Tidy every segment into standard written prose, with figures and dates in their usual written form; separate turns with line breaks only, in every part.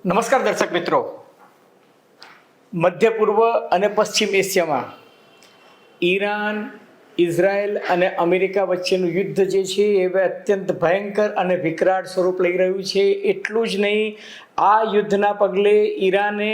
નમસ્કાર દર્શક મિત્રો. મધ્ય પૂર્વ અને પશ્ચિમ એશિયામાં ઈરાન, ઇઝરાયલ અને અમેરિકા વચ્ચેનું યુદ્ધ જે છે એ હવે અત્યંત ભયંકર અને વિકરાળ સ્વરૂપ લઈ રહ્યું છે. એટલું જ નહીં, આ યુદ્ધના પગલે ઈરાને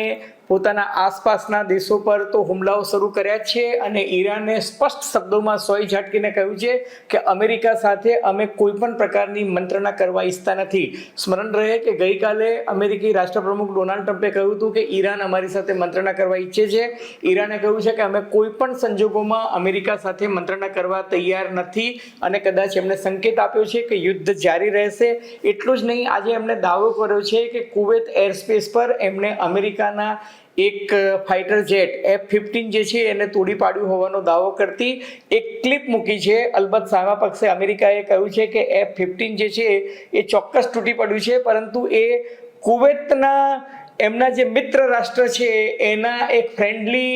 પોતાના આસપાસના દેશો પર તો હુમલાઓ શરૂ કર્યા છે અને ઈરાને સ્પષ્ટ શબ્દોમાં સોય ઝાટકીને કહ્યું છે કે અમેરિકા સાથે અમે કોઈ પણ પ્રકારની મંત્રણા કરવા ઈચ્છતા નથી. સ્મરણ રહે કે ગઈકાલે અમેરિકી રાષ્ટ્રપ્રમુખ ડોનાલ્ડ ટ્રમ્પે કહ્યું હતું કે ઈરાન અમારી સાથે મંત્રણા કરવા ઈચ્છે છે. ઈરાને કહ્યું છે કે અમે કોઈ પણ સંજોગોમાં અમેરિકા સાથે મંત્રણા કરવા તૈયાર નથી અને કદાચ એમને સંકેત આપ્યો છે કે યુદ્ધ જારી રહેશે. એટલું જ નહીં, આજે એમણે દાવો કર્યો છે કે કુવૈત એરસ્પેસ પર એમણે અમેરિકાના એક ફાઇટર જેટ F-15 જે છે એને તોડી પાડ્યું હોવાનો દાવો કરતી એક ક્લિપ મૂકી છે. અલબત્ત સામા પક્ષે અમેરિકાએ કહ્યું છે કે F-15 જે છે એ ચોક્કસ તૂટી પડ્યું છે, પરંતુ એ કુવૈતના એમના જે મિત્ર રાષ્ટ્ર છે એના એક ફ્રેન્ડલી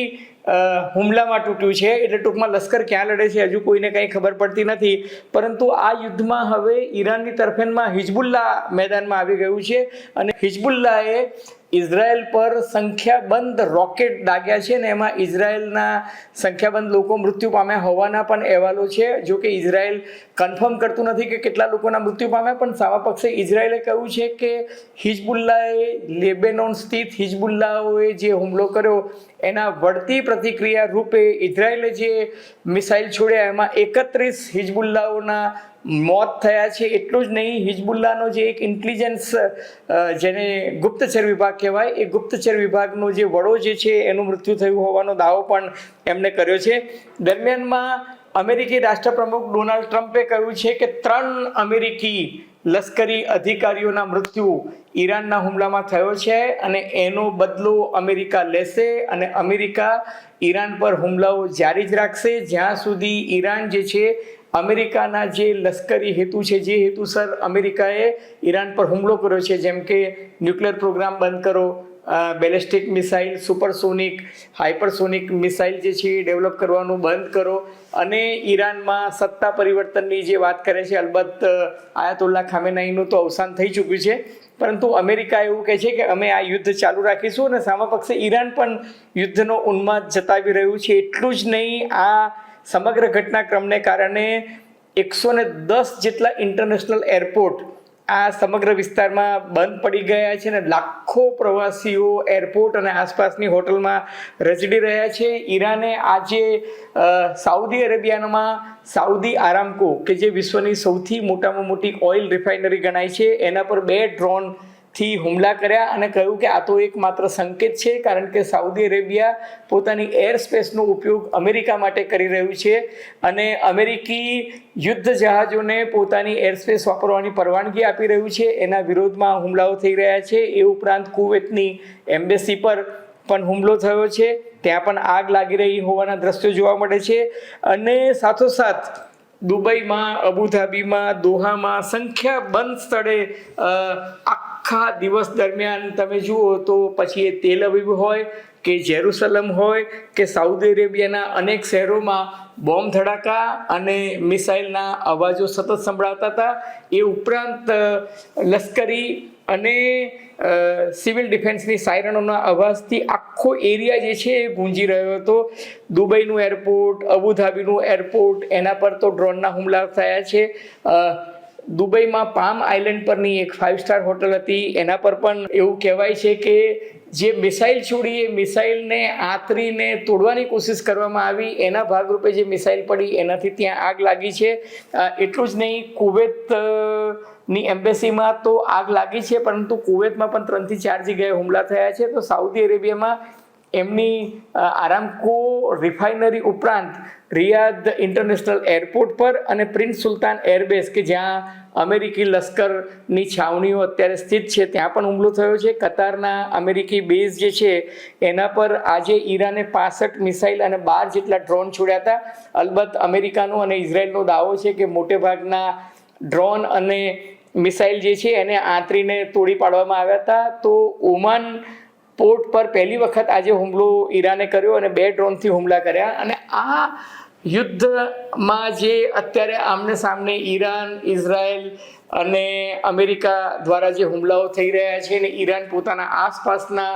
હુમલામાં તૂટ્યું છે. એટલે ટૂંકમાં લશ્કર ક્યાં લડે છે હજુ કોઈને કંઈ ખબર પડતી નથી. પરંતુ આ યુદ્ધમાં હવે ઈરાનની તરફેણમાં હિઝબુલ્લાહ મેદાનમાં આવી ગયું છે અને હિઝબુલ્લાહે ઇઝરાયલ પર સંખ્યાબંધ રોકેટ દાગ્યા છે ને એમાં ઇઝરાયલના સંખ્યાબંધ લોકો મૃત્યુ પામ્યા હોવાના પણ અહેવાલો છે. જો કે ઇઝરાયલ કન્ફર્મ કરતું નથી કે કેટલા લોકોના મૃત્યુ પામ્યા, પણ સામા પક્ષે ઇઝરાયલે કહ્યું છે કે હિઝબુલ્લાહે, લેબેનોન સ્થિત હિઝબુલ્લાહોએ જે હુમલો કર્યો એના વળતી પ્રતિક્રિયા રૂપે ઇઝરાયલે જે મિસાઇલ છોડ્યા એમાં 31 હિઝબુલ્લાહોના મોત થયા છે. એટલું જ નહીં, હિઝબુલ્લાહનો જે એક ઇન્ટેલિજન્સ જેને ગુપ્તચર વિભાગ કહેવાય, એ ગુપ્તચર વિભાગનો જે વડો જે છે એનું મૃત્યુ થયું હોવાનો દાવો પણ એમણે કર્યો છે. દરમિયાનમાં અમેરિકી રાષ્ટ્રપ્રમુખ ડોનાલ્ડ ટ્રમ્પે કહ્યું છે કે 3 અમેરિકી લશ્કરી અધિકારીઓના મૃત્યુ ઈરાનના હુમલામાં થયો છે અને એનો બદલો અમેરિકા લેશે અને અમેરિકા ઈરાન પર હુમલાઓ જારી જ રાખશે જ્યાં સુધી ઈરાન જે છે અમેરિકાના જે લશ્કરી હેતુ છે, જે હેતુસર અમેરિકાએ ઈરાન પર હુમલો કર્યો છે, જેમ કે ન્યુક્લિયર પ્રોગ્રામ બંધ કરો, ballistic missile, supersonic, hypersonic missile જે છે એ ડેવલપ કરવાનું બંધ કરો અને ઈરાનમાં સત્તા પરિવર્તનની જે વાત કરે છે. અલબત્ત આયાતોલ્લા ખામેનાઈનું તો અવસાન થઈ ચૂક્યું છે, પરંતુ અમેરિકા એવું કહે છે કે અમે આ યુદ્ધ ચાલુ રાખીશું અને સામા પક્ષે ઈરાન પણ યુદ્ધનો ઉન્માદ જતાવી રહ્યું છે. એટલું જ નહીં, આ સમગ્ર ઘટનાક્રમને કારણે 110 જેટલા ઇન્ટરનેશનલ એરપોર્ટ આ સમગ્ર વિસ્તારમાં બંધ પડી ગયા છે અને લાખો પ્રવાસીઓ એરપોર્ટ અને આસપાસની હોટલમાં રજડી રહ્યા છે. ઈરાને આજે સાઉદી અરેબિયામાં સાઉદી આરામકો કે જે વિશ્વની સૌથી મોટામાં મોટી ઓઇલ રિફાઇનરી ગણાય છે એના પર 2 ડ્રોનથી હુમલા કર્યા અને કહ્યું કે આ તો એકમાત્ર સંકેત છે, કારણ કે સાઉદી અરેબિયા પોતાની એર સ્પેસનો ઉપયોગ અમેરિકા માટે કરી રહ્યું છે અને અમેરિકી યુદ્ધ જહાજોને પોતાની એર સ્પેસ વાપરવાની પરવાનગી આપી રહ્યું છે. એના વિરોધમાં હુમલાઓ થઈ રહ્યા છે. એ ઉપરાંત કુવૈતની એમ્બેસી પર પણ હુમલો થયો છે, ત્યાં પણ આગ લાગી રહી હોવાના દ્રશ્યો જોવા મળે છે અને સાથોસાથ દુબઈમાં, અબુધાબીમાં, દોહામાં સંખ્યાબંધ સ્થળે આખા દિવસ દરમિયાન તમે જુઓ તો પછી એ તેલ અવીવ હોય કે જેરુસલમ હોય કે સાઉદી અરેબિયાના અનેક શહેરોમાં બોમ્બ ધડાકા અને મિસાઇલના અવાજો સતત સંભળાતા હતા. એ ઉપરાંત લશ્કરી અને સિવિલ ડિફેન્સની સાયરનોના અવાજથી આખો એરિયા જે છે એ ગુંજી રહ્યો હતો. દુબઈનું એરપોર્ટ, અબુધાબીનું એરપોર્ટ, એના પર તો ડ્રોનના હુમલા થયા છે. દુબઈમાં પામ આઇલેન્ડ પરની એક 5 સ્ટાર હોટલ હતી, એના પર પણ એવું કહેવાય છે કે જે મિસાઇલ છોડી એ મિસાઇલને આંતરીને તોડવાની કોશિશ કરવામાં આવી, એના ભાગરૂપે જે મિસાઇલ પડી એનાથી ત્યાં આગ લાગી છે. એટલું જ નહીં, કુવૈતની એમ્બેસીમાં તો આગ લાગી છે, પરંતુ કુવૈતમાં પણ 3 થી 4 જગ્યાએ હુમલા થયા છે. તો સાઉદી અરેબિયામાં એમની આરામકો રિફાઇનરી ઉપરાંત રિયાદ ઇન્ટરનેશનલ એરપોર્ટ પર અને પ્રિન્સ સુલતાન એરબેઝ કે જ્યાં અમેરિકી લશ્કરની છાવણીઓ અત્યારે સ્થિત છે ત્યાં પણ હુમલો થયો છે. કતારના અમેરિકી બેઝ જે છે એના પર આજે ઈરાને 65 મિસાઇલ અને 12 જેટલા ડ્રોન છોડ્યા હતા. અલબત્ત અમેરિકાનો અને ઇઝરાયલનો દાવો છે કે મોટેભાગના ડ્રોન અને મિસાઇલ જે છે એને આંતરીને તોડી પાડવામાં આવ્યા હતા. તો ઓમાન પોર્ટ પર પહેલી વખત આજે હુમલો ઈરાને કર્યો અને 2 ડ્રોનથી હુમલા કર્યા અને આ યુદ્ધમાં જે અત્યારે આમને સામને ઈરાન, ઇઝરાયલ અને અમેરિકા દ્વારા જે હુમલાઓ થઈ રહ્યા છે અને ઈરાન પોતાના આસપાસના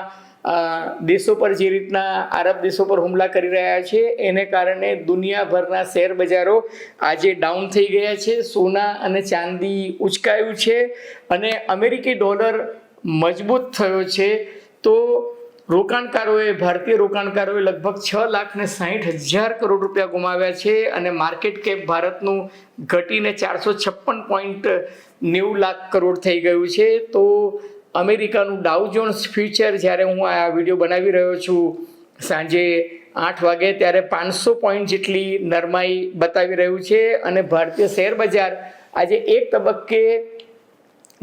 દેશો પર જે રીતના આરબ દેશો પર હુમલા કરી રહ્યા છે એને કારણે દુનિયાભરના શેર બજારો આજે ડાઉન થઈ ગયા છે. સોના અને ચાંદી ઉચકાયું છે અને અમેરિકી ડોલર મજબૂત થયો છે. તો રોકાણકારોએ, ભારતીય રોકાણકારોએ લગભગ 6,60,000 કરોડ રૂપિયા ગુમાવ્યા છે અને માર્કેટ કેપ ભારતનું ઘટીને 456.90 લાખ કરોડ થઈ ગયું છે. તો અમેરિકાનું ડાઉ જોન્સ ફ્યુચર, જ્યારે હું આ વિડીયો બનાવી રહ્યો છું સાંજે 8 વાગે, ત્યારે 500 પોઈન્ટ જેટલી નરમાઈ બતાવી રહ્યું છે અને ભારતીય શેર બજાર આજે એક તબક્કે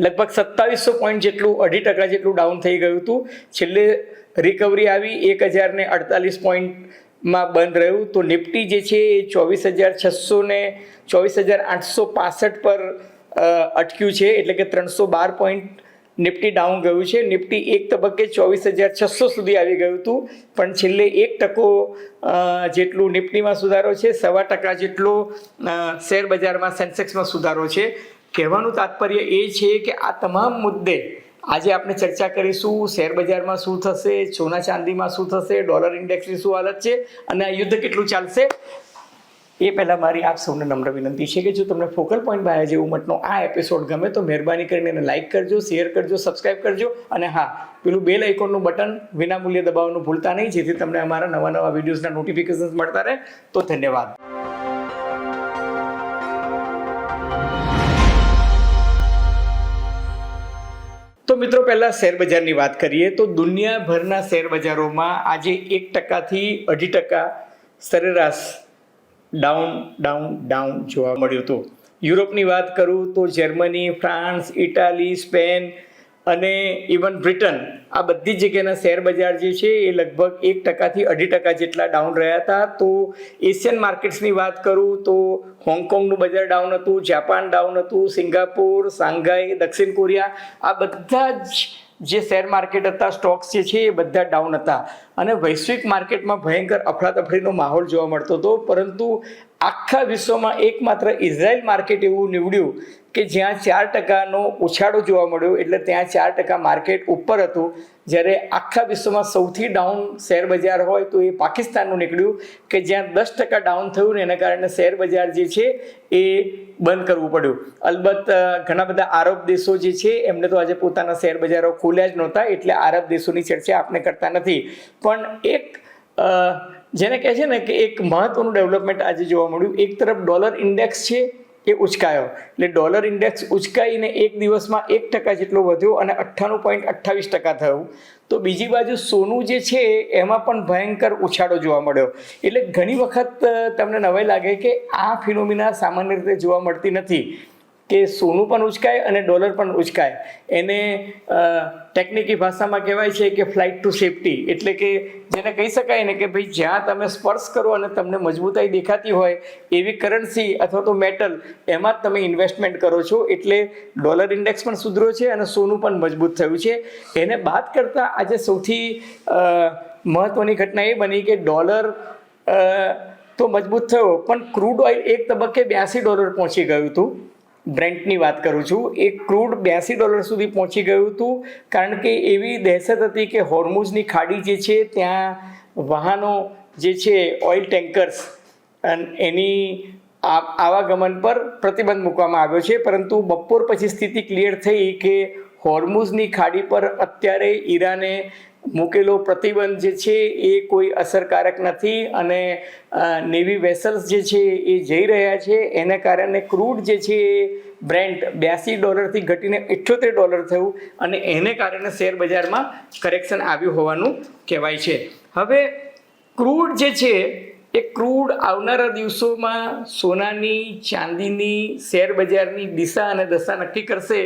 લગભગ 2700 પોઈન્ટ જેટલું, 2.5% જેટલું ડાઉન થઈ ગયું હતું. છેલ્લે રિકવરી આવી 1048 પોઈન્ટમાં બંધ રહ્યું. તો નિફ્ટી જે છે એ 24,600 ને 24,865 પર અટક્યું છે, એટલે કે 312 પોઈન્ટ નિફ્ટી ડાઉન ગયું છે. નિફ્ટી એક તબક્કે 24,600 સુધી આવી ગયું હતું, પણ છેલ્લે 1% જેટલું નિફ્ટીમાં સુધારો છે, 1.25% જેટલો શેર બજારમાં સેન્સેક્સમાં સુધારો છે. કહેવાનું તાત્પર્ય એ છે કે આ તમામ મુદ્દે આજે આપણે ચર્ચા કરીશું. શેર બજારમાં શું થશે, સોના ચાંદીમાં શું થશે, ડોલર ઇન્ડેક્સની શું હાલત છે અને આ યુદ્ધ કેટલું ચાલશે. એ પહેલાં મારી આપ સૌને નમ્ર વિનંતી છે કે જો તમને ફોકલ પોઈન્ટ બાય અજય ઉમટનો આ એપિસોડ ગમે તો મહેરબાની કરીને એને લાઇક કરજો, શેર કરજો, સબસ્ક્રાઇબ કરજો અને હા, પેલું બેલ આઇકોનનું બટન વિનામૂલ્યે દબાવવાનું ભૂલતા નહીં, જેથી તમને અમારા નવા વિડીયોઝના નોટિફિકેશન્સ મળતા રહે. તો ધન્યવાદ. તો મિત્રો, પહેલાં શેર બજારની વાત કરીએ તો દુનિયાભરના શેર બજારોમાં આજે 1% થી 2.5% સરેરાશ ડાઉન જોવા મળ્યું હતું. યુરોપની વાત કરું તો જર્મની, ફ્રાન્સ, ઇટાલી, સ્પેન અને ઇવન બ્રિટન, આ બધી જગ્યાના શેર બજાર જે છે એ લગભગ 1% થી 2.5% જેટલા ડાઉન રહ્યા હતા. તો એશિયન માર્કેટ્સની વાત કરું તો હોંગકોંગનું બજાર ડાઉન હતું, જાપાન ડાઉન હતું, સિંગાપોર, શાંઘાઈ, દક્ષિણ કોરિયા, આ બધા જ જે શેર માર્કેટ હતા, સ્ટોક્સ જે છે એ બધા ડાઉન હતા અને વૈશ્વિક માર્કેટમાં ભયંકર અફડાતફડીનો માહોલ જોવા મળતો હતો. પરંતુ આખા વિશ્વમાં એકમાત્ર ઇઝરાયલ માર્કેટ એવું નીવડ્યું કે જ્યાં 4%નો ઉછાળો જોવા મળ્યો, એટલે ત્યાં 4% માર્કેટ ઉપર હતું. જ્યારે આખા વિશ્વમાં સૌથી ડાઉન શેર બજાર હોય તો એ પાકિસ્તાનનું નીકળ્યું કે જ્યાં 10% ડાઉન થયું ને એના કારણે શેર બજાર જે છે એ બંધ કરવું પડ્યું. અલબત્ત ઘણા બધા આરબ દેશો જે છે એમને તો આજે પોતાના શેર બજારો ખોલ્યા જ નહોતા, એટલે આરબ દેશોની ચર્ચા આપણે કરતા નથી. પણ એક જેને કહે છે ને કે એક મહત્વનું ડેવલપમેન્ટ આજે જોવા મળ્યું. એક તરફ ડોલર ઇન્ડેક્સ છે એ ઉચકાયો, એટલે ડોલર ઇન્ડેક્સ ઉચકાઈને એક દિવસમાં 1% જેટલો વધ્યો અને 98.28% થયું. તો બીજી બાજુ સોનું જે છે એમાં પણ ભયંકર ઉછાળો જોવા મળ્યો. એટલે ઘણી વખત તમને નવાઈ લાગે કે આ ફિનોમિના સામાન્ય રીતે જોવા મળતી નથી કે સોનું પણ ઉચકાય અને ડોલર પણ ઉચકાય. એને ટેકનિકી ભાષામાં કહેવાય છે કે ફ્લાઇટ ટુ સેફટી, એટલે કે જેને કહી શકાય ને કે ભાઈ જ્યાં તમે સ્પર્શ કરો અને તમને મજબૂતાઈ દેખાતી હોય એવી કરન્સી અથવા તો મેટલ, એમાં જ તમે ઇન્વેસ્ટમેન્ટ કરો છો. એટલે ડોલર ઇન્ડેક્સ પણ સુધર્યો છે અને સોનું પણ મજબૂત થયું છે. એને બાદ કરતાં આજે સૌથી મહત્વની ઘટના એ બની કે ડોલર તો મજબૂત થયો, પણ ક્રૂડ ઓઇલ એક તબક્કે $82 પહોંચી ગયું હતું. બ્રેન્ટની વાત કરું છું, એ ક્રૂડ $82 સુધી પહોંચી ગયું હતું, કારણ કે એવી દહેશત હતી કે હોર્મુઝની ખાડી જે છે ત્યાં વાહનો જે છે ઓઇલ ટેન્કર્સ એની આવાગમન પર પ્રતિબંધ મૂકવામાં આવ્યો છે. પરંતુ બપોર પછી સ્થિતિ ક્લિયર થઈ કે હોર્મુઝની ખાડી પર અત્યારે ઈરાને મૂકેલો પ્રતિબંધ જે છે એ કોઈ અસરકારક નથી અને નેવી વેસલ્સ જે છે એ જઈ રહ્યા છે. એના કારણે ક્રૂડ જે છે એ બ્રેન્ટ $82 થી ઘટીને $78 થયું અને એને કારણે શેર બજારમાં કરેક્શન આવ્યું હોવાનું કહેવાય છે. હવે ક્રૂડ જે છે એ ક્રૂડ આવનારા દિવસોમાં સોનાની, ચાંદીની, શેર બજારની દિશા અને દશા નક્કી કરશે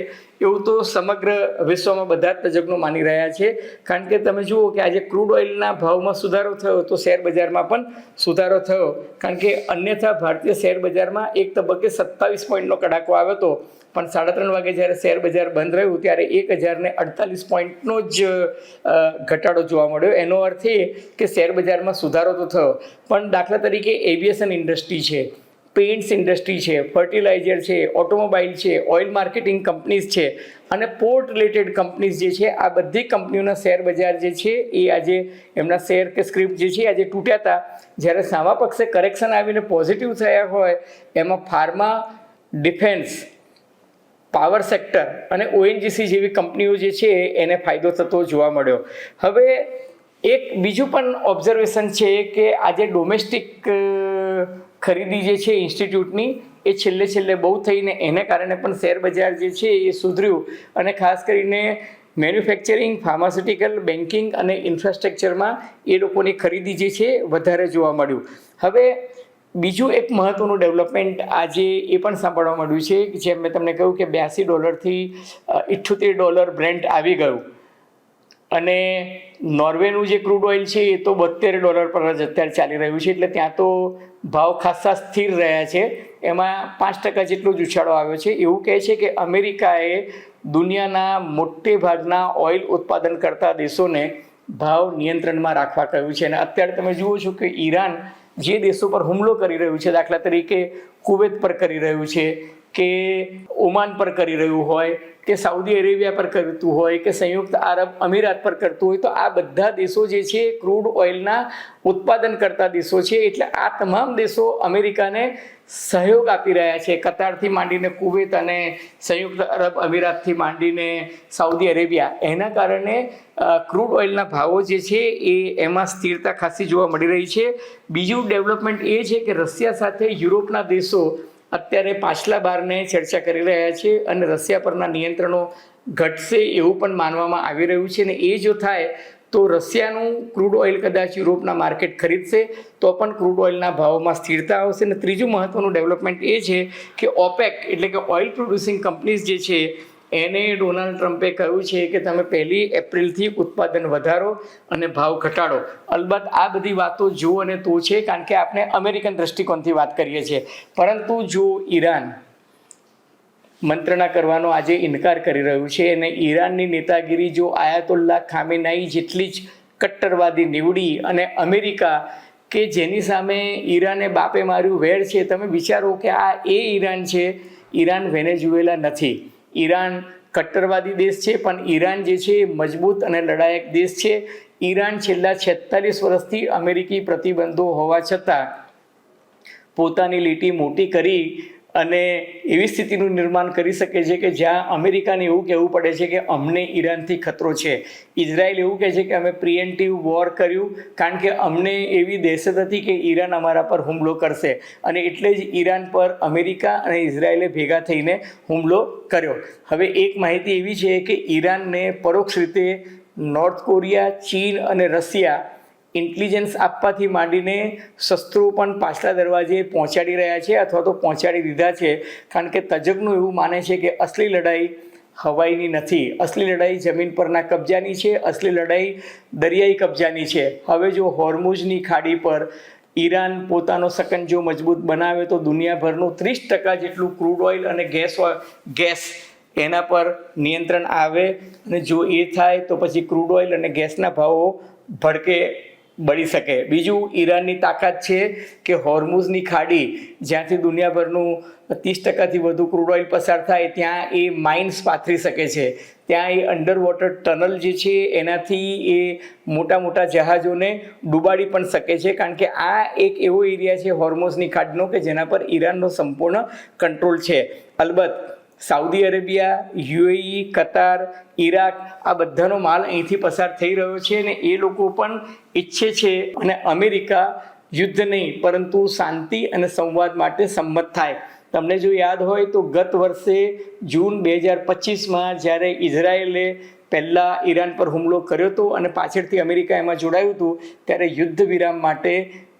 એવું તો સમગ્ર વિશ્વમાં બધા જ તજજ્ઞો માની રહ્યા છે. કારણ કે તમે જુઓ કે આજે ક્રૂડ ઓઇલના ભાવમાં સુધારો થયો તો શેર બજારમાં પણ સુધારો થયો. કારણ કે અન્યથા ભારતીય શેર બજારમાં એક તબક્કે 27 પોઈન્ટનો કડાકો આવ્યો હતો, પણ 3:30 વાગે જ્યારે શેર બજાર બંધ રહ્યું ત્યારે 1048 પોઈન્ટનો જ ઘટાડો જોવા મળ્યો. એનો અર્થ એ કે શેર બજારમાં સુધારો તો થયો, પણ દાખલા તરીકે એવિએશન ઇન્ડસ્ટ્રી છે, પેઇન્ટ્સ ઇન્ડસ્ટ્રી છે, ફર્ટિલાઇઝર છે, ઓટોમોબાઈલ છે, ઓઇલ માર્કેટિંગ કંપનીઝ છે અને પોર્ટ રિલેટેડ કંપનીઝ જે છે, આ બધી કંપનીઓના શેર બજાર જે છે એ આજે એમના શેર કે સ્ક્રિપ્ટ જે છે આજે તૂટ્યા હતા. જ્યારે સામા પક્ષે કરેક્શન આવીને પોઝિટિવ થયા હોય એમાં ફાર્મા, ડિફેન્સ, પાવર સેક્ટર અને ઓએનજીસી જેવી કંપનીઓ જે છે એને ફાયદો થતો જોવા મળ્યો. હવે એક બીજું પણ ઓબ્ઝર્વેશન છે કે આજે ડોમેસ્ટિક ખરીદી જે છે ઇન્સ્ટિટ્યૂટની એ છેલ્લે બહુ થઈને એને કારણે પણ શેર બજાર જે છે એ સુધર્યું અને ખાસ કરીને મેન્યુફેક્ચરિંગ, ફાર્માસ્યુટિકલ, બેન્કિંગ અને ઇન્ફ્રાસ્ટ્રક્ચરમાં એ લોકોની ખરીદી જે છે વધારે જોવા મળ્યું. હવે બીજું એક મહત્ત્વનું ડેવલપમેન્ટ આજે એ પણ સાંભળવા મળ્યું છે કે જેમ મેં તમને કહ્યું કે $82 $78 બ્રેન્ટ આવી ગયું અને નોર્વેનું જે ક્રૂડ ઓઇલ છે એ તો $72 પર જ અત્યારે ચાલી રહ્યું છે. એટલે ત્યાં તો ભાવ ખાસા સ્થિર રહ્યા છે. એમાં 5% જેટલો જ ઉછાળો આવ્યો છે. એવું કહે છે કે અમેરિકાએ દુનિયાના મોટે ભાગના ઓઇલ ઉત્પાદન કરતા દેશોને ભાવ નિયંત્રણમાં રાખવા કહ્યું છે. અને અત્યારે તમે જુઓ છો કે ઈરાન જે દેશો પર હુમલો કરી રહ્યું છે, દાખલા તરીકે કુવૈત પર કરી રહ્યું છે કે ઓમાન પર કરી રહ્યું હોય કે સાઉદી અરેબિયા પર કરતું હોય કે સંયુક્ત આરબ અમીરાત પર કરતું હોય, તો આ બધા દેશો જે છે ક્રૂડ ઓઇલના ઉત્પાદન કરતા દેશો છે. એટલે આ તમામ દેશો અમેરિકાને સહયોગ આપી રહ્યા છે. કતારથી માંડીને કુવૈત અને સંયુક્ત અરબ અમીરાતથી માંડીને સાઉદી અરેબિયા. એના કારણે ક્રૂડ ઓઇલના ભાવો જે છે એ એમાં સ્થિરતા ખાસી જોવા મળી રહી છે. બીજું ડેવલપમેન્ટ એ છે કે રશિયા સાથે યુરોપના દેશો અત્યારે પાછલા બારને ચર્ચા કરી રહ્યા છે અને રશિયા પરના નિયંત્રણો ઘટશે એવું પણ માનવામાં આવી રહ્યું છે. અને એ જો થાય તો રશિયાનું ક્રૂડ ઓઇલ કદાચ યુરોપના માર્કેટ ખરીદશે તો પણ ક્રૂડ ઓઇલના ભાવોમાં સ્થિરતા આવશે. અને ત્રીજું મહત્ત્વનું ડેવલપમેન્ટ એ છે કે ઓપેક એટલે કે ઓઇલ પ્રોડ્યુસિંગ કંપનીઝ જે છે એને ડોનાલ્ડ ટ્રમ્પે કહ્યું છે કે તમે 1 એપ્રિલથી ઉત્પાદન વધારો અને ભાવ ઘટાડો. અલબત્ત આ બધી વાતો જો અને તો છે કારણ કે આપણે અમેરિકન દ્રષ્ટિકોણથી વાત કરીએ છીએ, પરંતુ જો ઈરાન મંત્રણા કરવાનો આજે ઇનકાર કરી રહ્યું છે અને ઈરાનની નેતાગીરી જો આયાતોલ્લા ખામેનાઈ જેટલી જ કટ્ટરવાદી નીવડી અને અમેરિકા કે જેની સામે ઈરાને બાપે માર્યું વેર છે, તમે વિચારો કે આ એ ઈરાન છે. ઈરાન વેનેઝુએલા નથી. ઈરાન કટ્ટરવાદી દેશ છે, પણ ઈરાન જે છે મજબૂત અને લડાયક દેશ છે. ઈરાન છેલ્લા 46 વર્ષથી અમેરિકી પ્રતિબંધો હોવા છતાં પોતાની લીટી મોટી કરી અને એવી સ્થિતિનું નિર્માણ કરી શકે છે કે જ્યાં અમેરિકાને એવું કહેવું પડે છે કે અમને ઈરાનથી ખતરો છે. ઇઝરાયલ એવું કહે છે કે અમે પ્રિએમ્પ્ટિવ વોર કર્યું કારણ કે અમને એવી દહેશત હતી કે ઈરાન અમારા પર હુમલો કરશે, અને એટલે જ ઈરાન પર અમેરિકા અને ઇઝરાયલે ભેગા થઈને હુમલો કર્યો. હવે એક માહિતી એવી છે કે ઈરાનને પરોક્ષ રીતે નોર્થ કોરિયા, ચીન અને રશિયા ઇન્ટેલિજન્સ આપવાથી માંડીને શસ્ત્રો પણ પાછલા દરવાજે પહોંચાડી રહ્યા છે અથવા તો પહોંચાડી દીધા છે. કારણ કે તજજ્ઞો એવું માને છે કે અસલી લડાઈ હવાઈની નથી, અસલી લડાઈ જમીન પરના કબજાની છે, અસલી લડાઈ દરિયાઈ કબજાની છે. હવે જો હોર્મુઝની ખાડી પર ઈરાન પોતાનો સકંજો મજબૂત બનાવે તો દુનિયાભરનું 30% જેટલું ક્રૂડ ઓઇલ અને ગેસ એના પર નિયંત્રણ આવે, અને જો એ થાય તો પછી ક્રૂડ ઓઇલ અને ગેસના ભાવો ભડકે બળી શકે. બીજું ઈરાનની તાકાત છે કે હોર્મુઝની ખાડી જ્યાંથી દુનિયાભરનું 30%થી વધુ ક્રૂડ ઓઇલ પસાર થાય ત્યાં એ માઇન્સ પાથરી શકે છે. ત્યાં એ અંડર વોટર ટનલ જે છે એનાથી એ મોટા જહાજોને ડૂબાડી પણ શકે છે. કારણ કે આ એક એવો એરિયા છે હોર્મુઝની ખાડીનો કે જેના પર ઈરાનનો સંપૂર્ણ કંટ્રોલ છે. અલબત્ત સાઉદી અરેબિયા, યુએઈ, કતાર, ઈરાક આ બધાનો માલ અહીંથી પસાર થઈ રહ્યો છે અને એ લોકો પણ ઈચ્છે છે અને અમેરિકા યુદ્ધ નહીં પરંતુ શાંતિ અને સંવાદ માટે સંમત થાય. તમને જો યાદ હોય તો ગત વર્ષે જૂન 2025માં જ્યારે ઇઝરાયેલે પહેલાં ઈરાન પર હુમલો કર્યો હતો અને પાછળથી અમેરિકા એમાં જોડાયું હતું, ત્યારે યુદ્ધ વિરામ માટે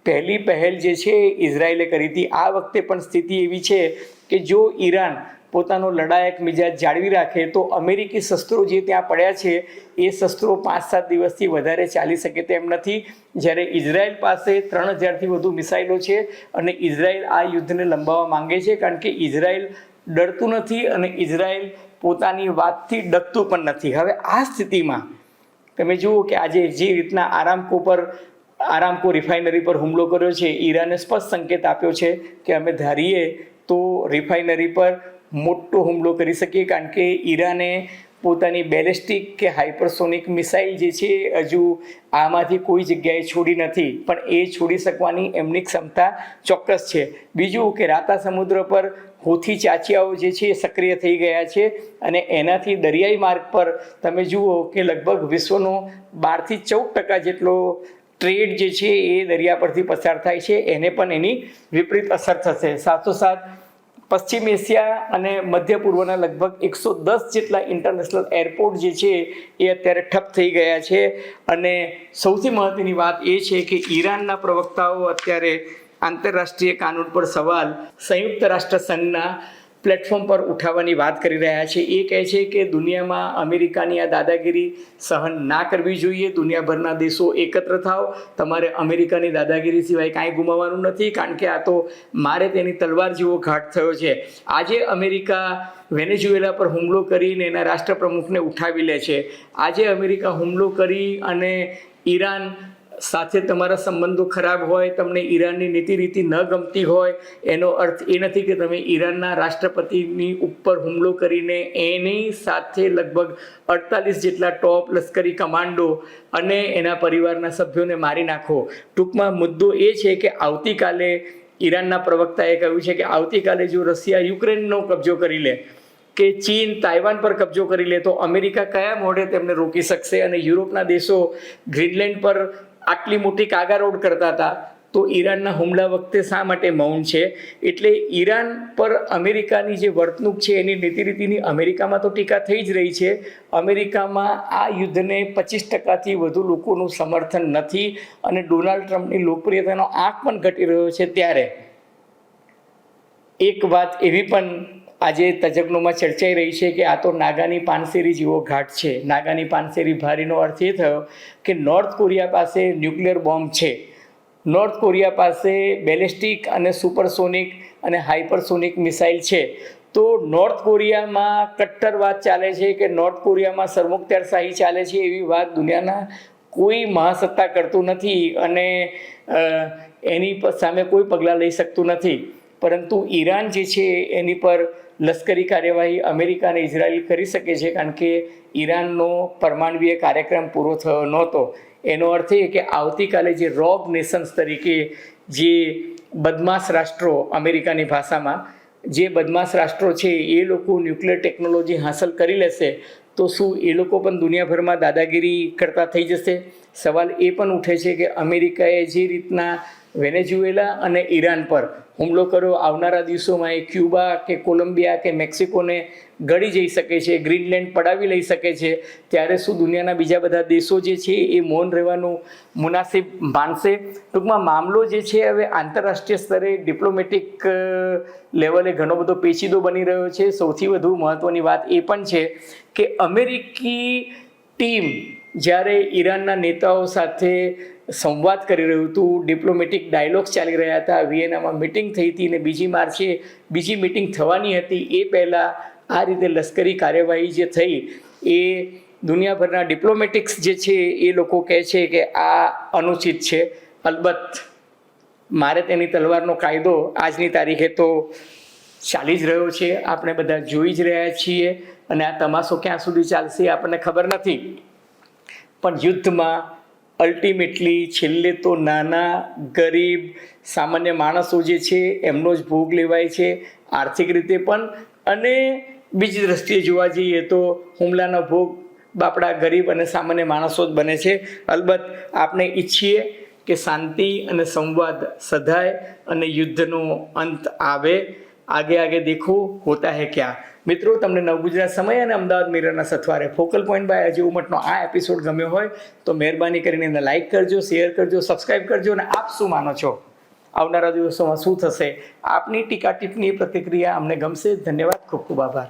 પહેલી પહેલ જે છે ઇઝરાયેલે કરી હતી. આ વખતે પણ સ્થિતિ એવી છે કે જો ઈરાન પોતાનો લડાયક મિજાજ જાળવી રાખે તો અમેરિકી શસ્ત્રો જે ત્યાં પડ્યા છે એ શસ્ત્રો 5-7 દિવસથી વધારે ચાલી શકે તેમ નથી. જ્યારે ઇઝરાયલ પાસે 3000થી વધુ મિસાઇલો છે અને ઇઝરાયલ આ યુદ્ધને લંબાવવા માંગે છે, કારણ કે ઇઝરાયલ ડરતું નથી અને ઇઝરાયલ પોતાની વાતથી ડરતું પણ નથી. હવે આ સ્થિતિમાં તમે જુઓ કે આજે જે રીતના આરામકો રિફાઇનરી પર હુમલો કર્યો છે, ઈરાને સ્પષ્ટ સંકેત આપ્યો છે કે અમે ધારીએ તો રિફાઇનરી પર મોટો હુમલો કરી શકીએ, કારણ કે ઈરાને પોતાની બેલેસ્ટિક કે હાઇપરસોનિક મિસાઇલ જે છે હજુ આમાંથી કોઈ જગ્યાએ છોડી નથી, પણ એ છોડી શકવાની એમની ક્ષમતા ચોક્કસ છે. બીજું કે રાતા સમુદ્ર પર હોથી ચાંચિયાઓ જે છે એ સક્રિય થઈ ગયા છે અને એનાથી દરિયાઈ માર્ગ પર તમે જુઓ કે લગભગ વિશ્વનો 12-14% જેટલો ટ્રેડ જે છે એ દરિયા પરથી પસાર થાય છે, એને પણ એની વિપરીત અસર થશે. સાથોસાથ પશ્ચિમ એશિયા અને મધ્ય પૂર્વના લગભગ 110 જેટલા ઇન્ટરનેશનલ એરપોર્ટ જે છે એ અત્યારે ઠપ થઈ ગયા છે. અને સૌથી મહત્ત્વની વાત એ છે કે ઈરાનના પ્રવક્તાઓ અત્યારે આંતરરાષ્ટ્રીય કાનૂન પર સવાલ સંયુક્ત રાષ્ટ્ર સંઘના પ્લેટફોર્મ પર ઉઠાવવાની વાત કરી રહ્યા છે. એ કહે છે કે દુનિયામાં અમેરિકાની આ દાદાગીરી સહન ના કરવી જોઈએ. દુનિયાભરના દેશો એકત્ર થાવ, તમારે અમેરિકાની દાદાગીરી સિવાય કાંઈ ગુમાવવાનું નથી, કારણ કે આ તો મારે તેની તલવાર જેવો ઘાટ થયો છે. આજે અમેરિકા વેનેઝુએલા પર હુમલો કરીને એના રાષ્ટ્રપ્રમુખને ઉઠાવી લે છે. આજે અમેરિકા હુમલો કરી અને ઈરાન સાથે તમારા સંબંધો ખરાબ હોય, તમને ઈરાનની નીતિ રીતિ ન ગમતી હોય, એનો અર્થ એ નથી કે તમે ઈરાનના રાષ્ટ્રપતિની ઉપર હુમલો કરીને એની સાથે લગભગ 48 જેટલા ટોપ લશ્કરી કમાન્ડો અને એના પરિવારના સભ્યોને મારી નાખો. ટૂંકમાં મુદ્દો એ છે કે આવતીકાલે ઈરાનના પ્રવક્તાએ કહ્યું છે કે આવતીકાલે જો રશિયા યુક્રેનનો કબજો કરી લે કે ચીન તાઇવાન પર કબજો કરી લે તો અમેરિકા કયા મોઢે તેમને રોકી શકશે? અને યુરોપના દેશો ગ્રીનલેન્ડ પર આટલી મોટી કાગારોડ કરતા હતા તો ઈરાનના હુમલા વખતે શા માટે મૌન છે? એટલે ઈરાન પર અમેરિકાની જે વર્તણૂક છે એની નીતિ રીતિની અમેરિકામાં તો ટીકા થઈ જ રહી છે. અમેરિકામાં આ યુદ્ધને 25%થી વધુ લોકોનું સમર્થન નથી અને ડોનાલ્ડ ટ્રમ્પની લોકપ્રિયતાનો આંક પણ ઘટી રહ્યો છે. ત્યારે એક વાત એવી પણ આજે તજજ્ઞોમાં ચર્ચાઈ રહી છે કે આ તો નાગાની પાનસેરી જેવો ઘાટ છે. નાગાની પાનસેરી ભારીનો અર્થ એ થયો કે નોર્થ કોરિયા પાસે ન્યુક્લિયર બોમ્બ છે, નોર્થ કોરિયા પાસે બેલેસ્ટિક અને સુપરસોનિક અને હાઇપરસોનિક મિસાઇલ છે. તો નોર્થ કોરિયામાં કટ્ટરવાદ ચાલે છે કે નોર્થ કોરિયામાં સરમુખત્યારશાહી ચાલે છે, એવી વાત દુનિયાના કોઈ મહાસત્તા કરતું નથી અને એની સામે કોઈ પગલાં લઈ શકતું નથી. પરંતુ ઈરાન જે છે એની પર લશ્કરી કાર્યવાહી અમેરિકા અને ઇઝરાયલ કરી શકે છે, કારણ કે ઈરાનનો પરમાણવીય કાર્યક્રમ પૂરો થયો નહોતો. એનો અર્થ એ કે આવતીકાલે જે રોગ નેશન્સ તરીકે જે બદમાશ રાષ્ટ્રો, અમેરિકાની ભાષામાં જે બદમાશ રાષ્ટ્રો છે એ લોકો ન્યુક્લિયર ટેકનોલોજી હાંસલ કરી લેશે તો શું એ લોકો પણ દુનિયાભરમાં દાદાગીરી કરતા થઈ જશે? સવાલ એ પણ ઉઠે છે કે અમેરિકાએ જે રીતના વેનેઝુએલા અને ઈરાન પર હુમલો કર્યો, આવનારા દિવસોમાં એ ક્યુબા કે કોલંબિયા કે મેક્સિકોને ગળી જઈ શકે છે, ગ્રીનલેન્ડ પડાવી લઈ શકે છે. ત્યારે શું દુનિયાના બીજા બધા દેશો જે છે એ મૌન રહેવાનું મુનાસિબ માનશે? ટૂંકમાં મામલો જે છે હવે આંતરરાષ્ટ્રીય સ્તરે ડિપ્લોમેટિક લેવલે ઘણો બધો પેચીદો બની રહ્યો છે. સૌથી વધુ મહત્ત્વની વાત એ પણ છે કે અમેરિકી ટીમ જ્યારે ઈરાનના નેતાઓ સાથે સંવાદ કરી રહ્યું હતું, ડિપ્લોમેટિક ડાયલોગ્સ ચાલી રહ્યા હતા, વિયેનામાં મિટિંગ થઈ હતી અને 2 માર્ચે બીજી મિટિંગ થવાની હતી, એ પહેલાં આ રીતે લશ્કરી કાર્યવાહી જે થઈ એ દુનિયાભરના ડિપ્લોમેટિક્સ જે છે એ લોકો કહે છે કે આ અનુચિત છે. અલબત્ત મારે તેની તલવારનો કાયદો આજની તારીખે તો ચાલી જ રહ્યો છે, આપણે બધા જોઈ જ રહ્યા છીએ અને આ તમાશો ક્યાં સુધી ચાલશે આપણને ખબર નથી. પણ યુદ્ધમાં અલ્ટિમેટલી છેલ્લે તો નાના ગરીબ સામાન્ય માણસો જે છે એમનો જ ભોગ લેવાય છે, આર્થિક રીતે પણ અને બીજી દ્રષ્ટિએ જોવા જઈએ તો હુમલાનો ભોગ બાપડા ગરીબ અને સામાન્ય માણસો જ બને છે. અલબત્ત આપણે ઈચ્છીએ કે શાંતિ અને સંવાદ સધાય અને યુદ્ધનો અંત આવે. આગે આગે દેખો હોતા હે ક્યાં. મિત્રો, તમને નવગુજરાત સમય અને અમદાવાદ મિરરના સથવારે ફોકલ પોઈન્ટ બાય અજય ઉમટનો આ એપિસોડ ગમ્યો હોય તો મહેરબાની કરીને એને લાઇક કરજો, શેર કરજો, સબસ્ક્રાઈબ કરજો. અને આપ શું માનો છો આવનારા દિવસોમાં શું થશે. આપની ટીકા ટિપ્પણી પ્રતિક્રિયા અમને ગમશે. ધન્યવાદ, ખૂબ ખૂબ આભાર.